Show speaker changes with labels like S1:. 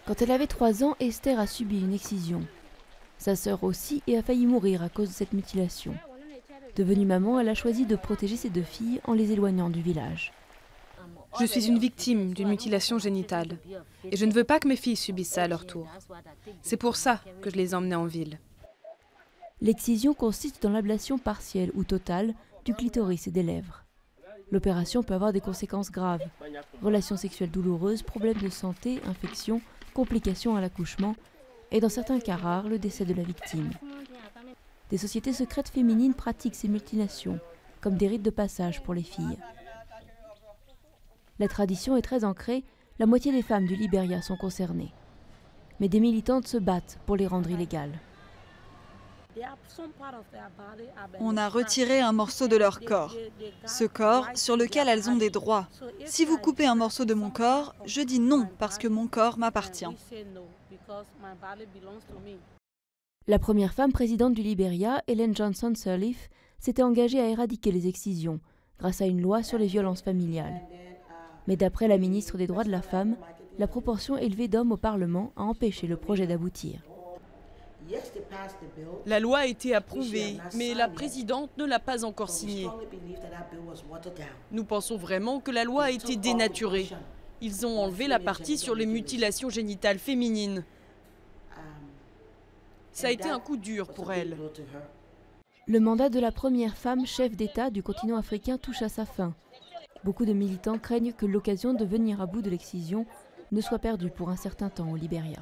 S1: Quand elle avait 3 ans, Esther a subi une excision. Sa sœur aussi et a failli mourir à cause de cette mutilation. Devenue maman, elle a choisi de protéger ses 2 filles en les éloignant du village.
S2: Je suis une victime d'une mutilation génitale et je ne veux pas que mes filles subissent ça à leur tour. C'est pour ça que je les ai emmenées en ville.
S1: L'excision consiste dans l'ablation partielle ou totale du clitoris et des lèvres. L'opération peut avoir des conséquences graves. Relations sexuelles douloureuses, problèmes de santé, infections, complications à l'accouchement et dans certains cas rares, le décès de la victime. Des sociétés secrètes féminines pratiquent ces mutilations, comme des rites de passage pour les filles. La tradition est très ancrée, la moitié des femmes du Libéria sont concernées. Mais des militantes se battent pour les rendre illégales.
S3: On a retiré un morceau de leur corps, ce corps sur lequel elles ont des droits. Si vous coupez un morceau de mon corps, je dis non parce que mon corps m'appartient.
S1: La première femme présidente du Libéria, Ellen Johnson Sirleaf, s'était engagée à éradiquer les excisions grâce à une loi sur les violences familiales. Mais d'après la ministre des Droits de la Femme, la proportion élevée d'hommes au Parlement a empêché le projet d'aboutir.
S4: La loi a été approuvée, mais la présidente ne l'a pas encore signée. Nous pensons vraiment que la loi a été dénaturée. Ils ont enlevé la partie sur les mutilations génitales féminines. Ça a été un coup dur pour elle.
S1: Le mandat de la première femme chef d'État du continent africain touche à sa fin. Beaucoup de militants craignent que l'occasion de venir à bout de l'excision ne soit perdue pour un certain temps au Libéria.